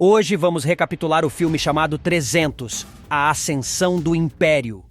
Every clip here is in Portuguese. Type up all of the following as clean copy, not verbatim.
Hoje vamos recapitular o filme chamado 300, A Ascensão do Império.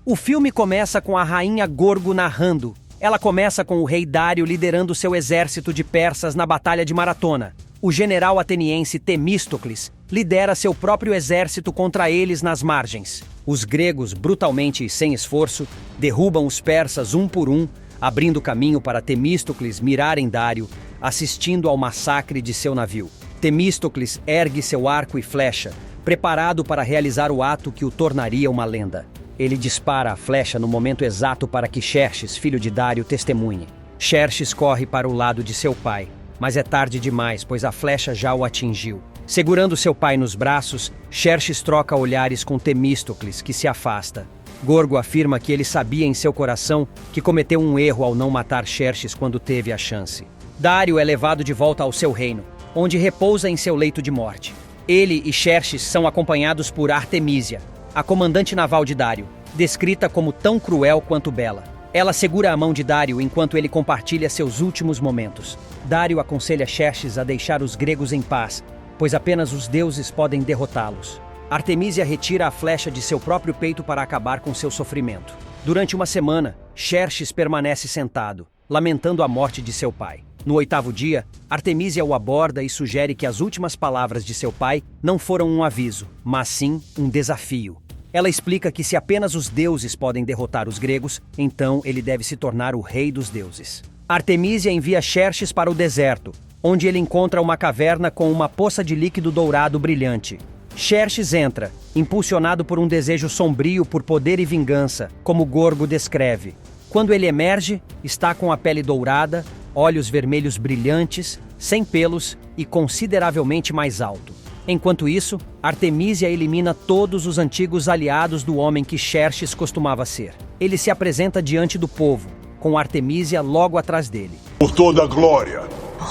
O filme começa com a rainha Gorgo narrando. Ela começa com o rei Dário liderando seu exército de persas na Batalha de Maratona. O general ateniense Temístocles lidera seu próprio exército contra eles nas margens. Os gregos, brutalmente e sem esforço, derrubam os persas um por um, abrindo caminho para Temístocles mirar em Dário, assistindo ao massacre de seu navio. Temístocles ergue seu arco e flecha, preparado para realizar o ato que o tornaria uma lenda. Ele dispara a flecha no momento exato para que Xerxes, filho de Dário, testemunhe. Xerxes corre para o lado de seu pai, mas é tarde demais, pois a flecha já o atingiu. Segurando seu pai nos braços, Xerxes troca olhares com Temístocles, que se afasta. Gorgo afirma que ele sabia em seu coração que cometeu um erro ao não matar Xerxes quando teve a chance. Dário é levado de volta ao seu reino, onde repousa em seu leito de morte. Ele e Xerxes são acompanhados por Artemísia, a comandante naval de Dário, descrita como tão cruel quanto bela. Ela segura a mão de Dário enquanto ele compartilha seus últimos momentos. Dário aconselha Xerxes a deixar os gregos em paz, pois apenas os deuses podem derrotá-los. Artemísia retira a flecha de seu próprio peito para acabar com seu sofrimento. Durante uma semana, Xerxes permanece sentado, lamentando a morte de seu pai. No 8º dia, Artemísia o aborda e sugere que as últimas palavras de seu pai não foram um aviso, mas sim um desafio. Ela explica que se apenas os deuses podem derrotar os gregos, então ele deve se tornar o rei dos deuses. Artemísia envia Xerxes para o deserto, onde ele encontra uma caverna com uma poça de líquido dourado brilhante. Xerxes entra, impulsionado por um desejo sombrio por poder e vingança, como Gorgo descreve. Quando ele emerge, está com a pele dourada, olhos vermelhos brilhantes, sem pelos e consideravelmente mais alto. Enquanto isso, Artemísia elimina todos os antigos aliados do homem que Xerxes costumava ser. Ele se apresenta diante do povo, com Artemísia logo atrás dele. Por toda a glória,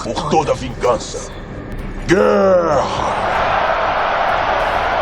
por toda a vingança. Guerra!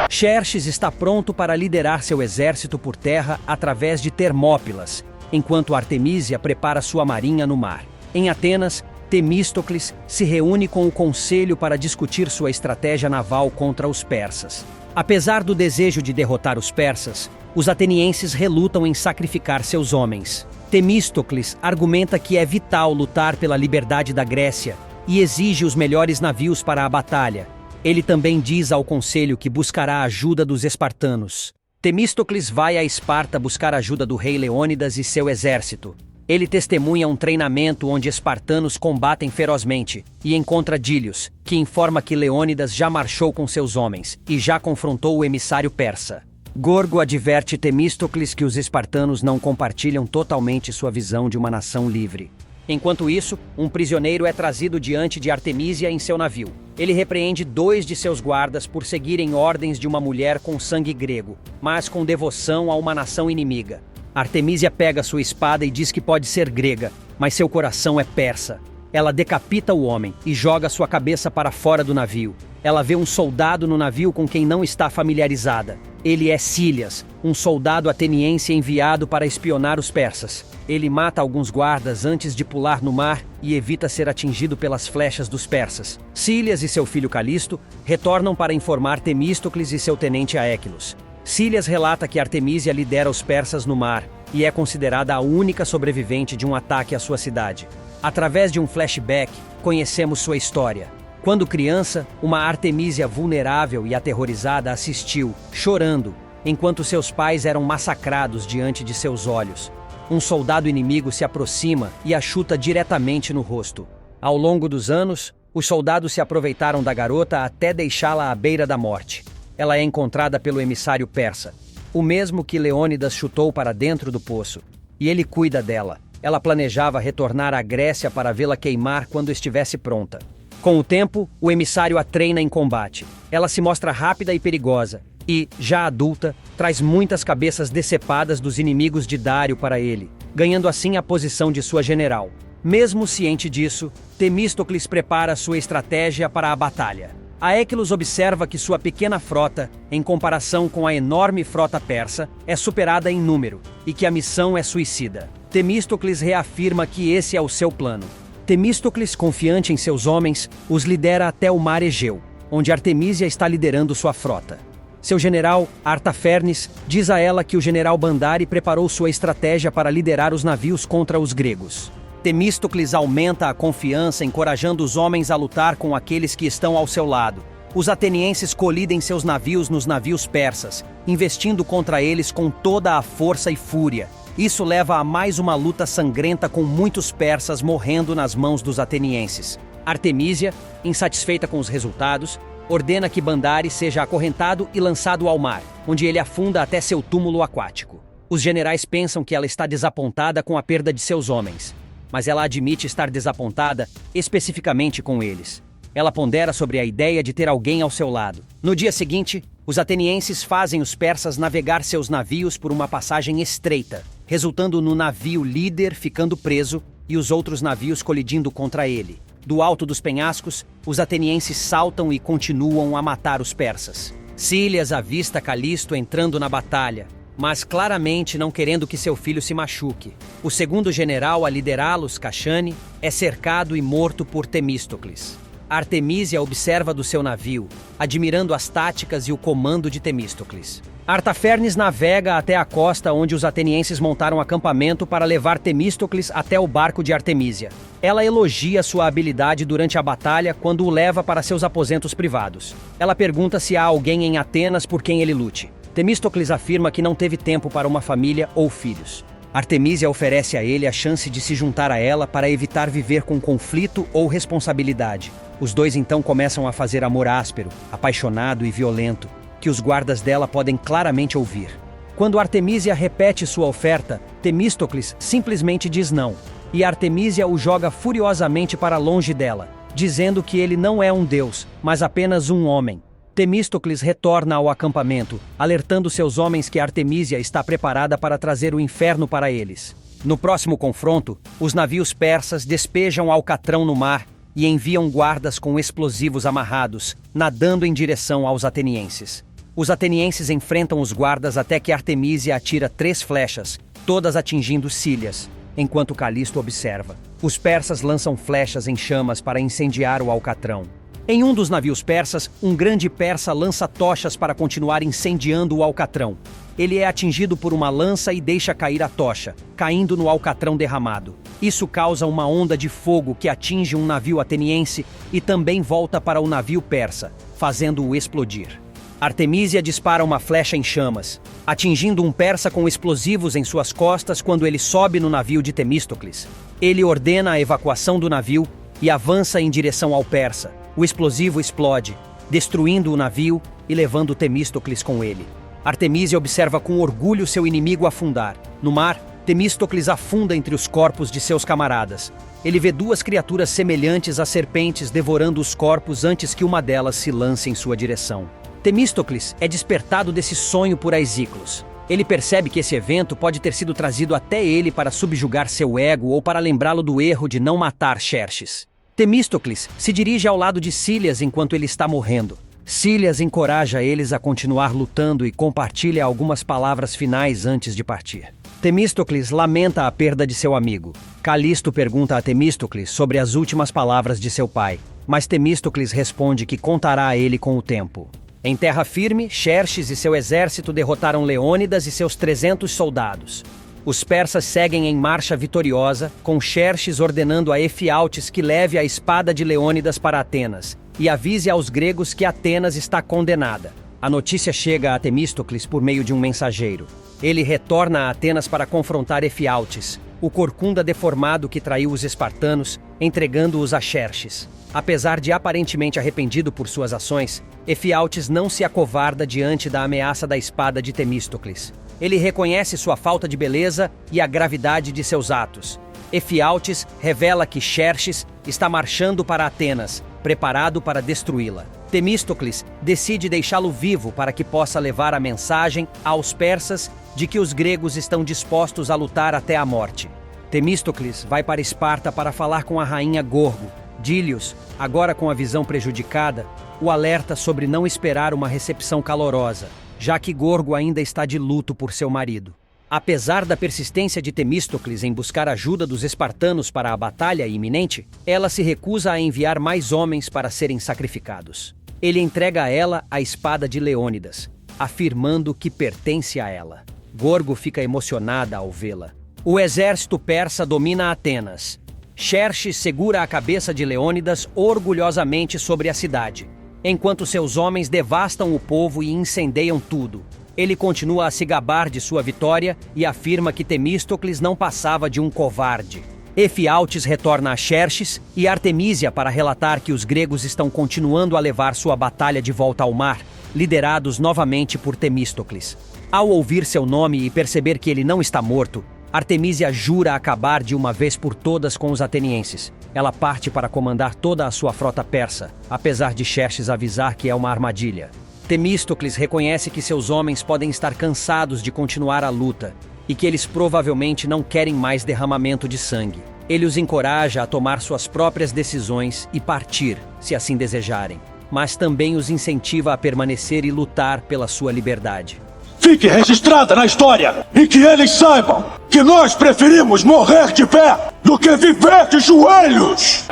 Xerxes está pronto para liderar seu exército por terra através de Termópilas, enquanto Artemísia prepara sua marinha no mar. Em Atenas, Temístocles se reúne com o conselho para discutir sua estratégia naval contra os persas. Apesar do desejo de derrotar os persas, os atenienses relutam em sacrificar seus homens. Temístocles argumenta que é vital lutar pela liberdade da Grécia e exige os melhores navios para a batalha. Ele também diz ao conselho que buscará a ajuda dos espartanos. Temístocles vai a Esparta buscar a ajuda do rei Leônidas e seu exército. Ele testemunha um treinamento onde espartanos combatem ferozmente e encontra Dílios, que informa que Leônidas já marchou com seus homens e já confrontou o emissário persa. Gorgo adverte Temístocles que os espartanos não compartilham totalmente sua visão de uma nação livre. Enquanto isso, um prisioneiro é trazido diante de Artemísia em seu navio. Ele repreende 2 de seus guardas por seguirem ordens de uma mulher com sangue grego, mas com devoção a uma nação inimiga. Artemísia pega sua espada e diz que pode ser grega, mas seu coração é persa. Ela decapita o homem e joga sua cabeça para fora do navio. Ela vê um soldado no navio com quem não está familiarizada. Ele é Cílias, um soldado ateniense enviado para espionar os persas. Ele mata alguns guardas antes de pular no mar e evita ser atingido pelas flechas dos persas. Cílias e seu filho Calisto retornam para informar Temístocles e seu tenente Aequilos. Cílias relata que Artemísia lidera os persas no mar e é considerada a única sobrevivente de um ataque à sua cidade. Através de um flashback, conhecemos sua história. Quando criança, uma Artemísia vulnerável e aterrorizada assistiu, chorando, enquanto seus pais eram massacrados diante de seus olhos. Um soldado inimigo se aproxima e a chuta diretamente no rosto. Ao longo dos anos, os soldados se aproveitaram da garota até deixá-la à beira da morte. Ela é encontrada pelo emissário persa, o mesmo que Leônidas chutou para dentro do poço, e ele cuida dela. Ela planejava retornar à Grécia para vê-la queimar quando estivesse pronta. Com o tempo, o emissário a treina em combate. Ela se mostra rápida e perigosa, e, já adulta, traz muitas cabeças decepadas dos inimigos de Dário para ele, ganhando assim a posição de sua general. Mesmo ciente disso, Temístocles prepara sua estratégia para a batalha. Aequilos observa que sua pequena frota, em comparação com a enorme frota persa, é superada em número, e que a missão é suicida. Temístocles reafirma que esse é o seu plano. Temístocles, confiante em seus homens, os lidera até o mar Egeu. onde Artemísia está liderando sua frota. Seu general, Artafernes, diz a ela que o general Bandari preparou sua estratégia para liderar os navios contra os gregos. Temístocles aumenta a confiança, encorajando os homens a lutar com aqueles que estão ao seu lado. Os atenienses colidem seus navios nos navios persas, investindo contra eles com toda a força e fúria. Isso leva a mais uma luta sangrenta com muitos persas morrendo nas mãos dos atenienses. Artemísia, insatisfeita com os resultados, ordena que Bandari seja acorrentado e lançado ao mar, onde ele afunda até seu túmulo aquático. Os generais pensam que ela está desapontada com a perda de seus homens, mas ela admite estar desapontada especificamente com eles. Ela pondera sobre a ideia de ter alguém ao seu lado. No dia seguinte, os atenienses fazem os persas navegar seus navios por uma passagem estreita, resultando no navio líder ficando preso e os outros navios colidindo contra ele. Do alto dos penhascos, os atenienses saltam e continuam a matar os persas. Cílias avista Calisto entrando na batalha, mas claramente não querendo que seu filho se machuque. O segundo general a liderá-los, Caxane, é cercado e morto por Temístocles. Artemísia observa do seu navio, admirando as táticas e o comando de Temístocles. Artafernes navega até a costa onde os atenienses montaram acampamento para levar Temístocles até o barco de Artemísia. Ela elogia sua habilidade durante a batalha quando o leva para seus aposentos privados. Ela pergunta se há alguém em Atenas por quem ele lute. Temístocles afirma que não teve tempo para uma família ou filhos. Artemísia oferece a ele a chance de se juntar a ela para evitar viver com conflito ou responsabilidade. Os dois então começam a fazer amor áspero, apaixonado e violento, que os guardas dela podem claramente ouvir. Quando Artemísia repete sua oferta, Temístocles simplesmente diz não, e Artemísia o joga furiosamente para longe dela, dizendo que ele não é um deus, mas apenas um homem. Temístocles retorna ao acampamento, alertando seus homens que Artemísia está preparada para trazer o inferno para eles. No próximo confronto, os navios persas despejam alcatrão no mar e enviam guardas com explosivos amarrados, nadando em direção aos atenienses. Os atenienses enfrentam os guardas até que Artemísia atira 3 flechas, todas atingindo Cílias, enquanto Calisto observa. Os persas lançam flechas em chamas para incendiar o alcatrão. Em um dos navios persas, um grande persa lança tochas para continuar incendiando o alcatrão. Ele é atingido por uma lança e deixa cair a tocha, caindo no alcatrão derramado. Isso causa uma onda de fogo que atinge um navio ateniense e também volta para o navio persa, fazendo-o explodir. Artemísia dispara uma flecha em chamas, atingindo um persa com explosivos em suas costas quando ele sobe no navio de Temístocles. Ele ordena a evacuação do navio e avança em direção ao persa. O explosivo explode, destruindo o navio e levando Temístocles com ele. Artemísia observa com orgulho seu inimigo afundar. No mar, Temístocles afunda entre os corpos de seus camaradas. Ele vê 2 criaturas semelhantes a serpentes devorando os corpos antes que uma delas se lance em sua direção. Temístocles é despertado desse sonho por Aesíclos. Ele percebe que esse evento pode ter sido trazido até ele para subjugar seu ego ou para lembrá-lo do erro de não matar Xerxes. Temístocles se dirige ao lado de Cílias enquanto ele está morrendo. Cílias encoraja eles a continuar lutando e compartilha algumas palavras finais antes de partir. Temístocles lamenta a perda de seu amigo. Calisto pergunta a Temístocles sobre as últimas palavras de seu pai, mas Temístocles responde que contará a ele com o tempo. Em terra firme, Xerxes e seu exército derrotaram Leônidas e seus 300 soldados. Os persas seguem em marcha vitoriosa, com Xerxes ordenando a Efialtes que leve a espada de Leônidas para Atenas e avise aos gregos que Atenas está condenada. A notícia chega a Temístocles por meio de um mensageiro. Ele retorna a Atenas para confrontar Efialtes, o corcunda deformado que traiu os espartanos, entregando-os a Xerxes. Apesar de aparentemente arrependido por suas ações, Efialtes não se acovarda diante da ameaça da espada de Temístocles. Ele reconhece sua falta de beleza e a gravidade de seus atos. Efialtes revela que Xerxes está marchando para Atenas, preparado para destruí-la. Temístocles decide deixá-lo vivo para que possa levar a mensagem aos persas de que os gregos estão dispostos a lutar até a morte. Temístocles vai para Esparta para falar com a rainha Gorgo. Dílios, agora com a visão prejudicada, o alerta sobre não esperar uma recepção calorosa, já que Gorgo ainda está de luto por seu marido. Apesar da persistência de Temístocles em buscar ajuda dos espartanos para a batalha iminente, ela se recusa a enviar mais homens para serem sacrificados. Ele entrega a ela a espada de Leônidas, afirmando que pertence a ela. Gorgo fica emocionada ao vê-la. O exército persa domina Atenas. Xerxes segura a cabeça de Leônidas orgulhosamente sobre a cidade, enquanto seus homens devastam o povo e incendeiam tudo. Ele continua a se gabar de sua vitória e afirma que Temístocles não passava de um covarde. Efialtes retorna a Xerxes e Artemísia para relatar que os gregos estão continuando a levar sua batalha de volta ao mar, liderados novamente por Temístocles. Ao ouvir seu nome e perceber que ele não está morto, Artemísia jura acabar de uma vez por todas com os atenienses. Ela parte para comandar toda a sua frota persa, apesar de Xerxes avisar que é uma armadilha. Temístocles reconhece que seus homens podem estar cansados de continuar a luta e que eles provavelmente não querem mais derramamento de sangue. Ele os encoraja a tomar suas próprias decisões e partir, se assim desejarem, mas também os incentiva a permanecer e lutar pela sua liberdade. Fique registrada na história e que eles saibam que nós preferimos morrer de pé do que viver de joelhos!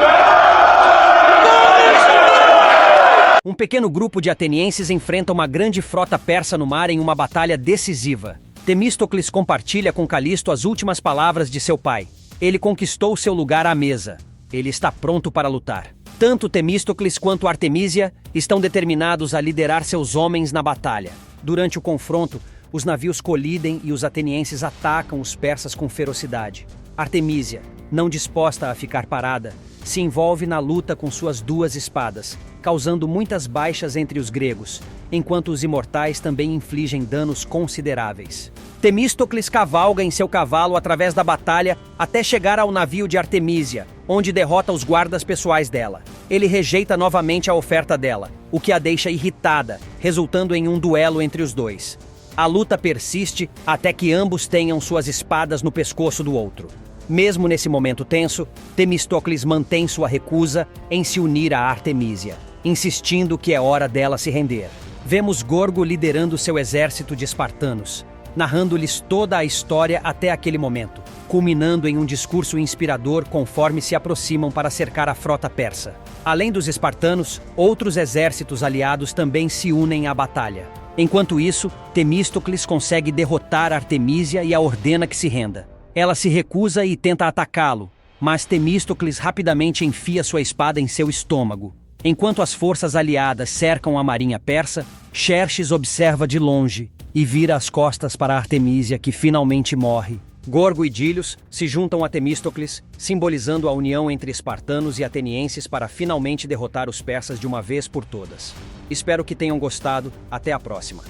Um pequeno grupo de atenienses enfrenta uma grande frota persa no mar em uma batalha decisiva. Temístocles compartilha com Calisto as últimas palavras de seu pai. Ele conquistou seu lugar à mesa. Ele está pronto para lutar. Tanto Temístocles quanto Artemísia estão determinados a liderar seus homens na batalha. Durante o confronto, os navios colidem e os atenienses atacam os persas com ferocidade. Artemísia, não disposta a ficar parada, se envolve na luta com suas duas espadas, causando muitas baixas entre os gregos, enquanto os imortais também infligem danos consideráveis. Temístocles cavalga em seu cavalo através da batalha até chegar ao navio de Artemísia, onde derrota os guardas pessoais dela. Ele rejeita novamente a oferta dela, o que a deixa irritada, resultando em um duelo entre os dois. A luta persiste até que ambos tenham suas espadas no pescoço do outro. Mesmo nesse momento tenso, Temístocles mantém sua recusa em se unir a Artemísia, insistindo que é hora dela se render. Vemos Gorgo liderando seu exército de espartanos, narrando-lhes toda a história até aquele momento, culminando em um discurso inspirador conforme se aproximam para cercar a frota persa. Além dos espartanos, outros exércitos aliados também se unem à batalha. Enquanto isso, Temístocles consegue derrotar Artemísia e a ordena que se renda. Ela se recusa e tenta atacá-lo, mas Temístocles rapidamente enfia sua espada em seu estômago. Enquanto as forças aliadas cercam a marinha persa, Xerxes observa de longe e vira as costas para Artemísia, que finalmente morre. Gorgo e Dílios se juntam a Temístocles, simbolizando a união entre espartanos e atenienses para finalmente derrotar os persas de uma vez por todas. Espero que tenham gostado. Até a próxima.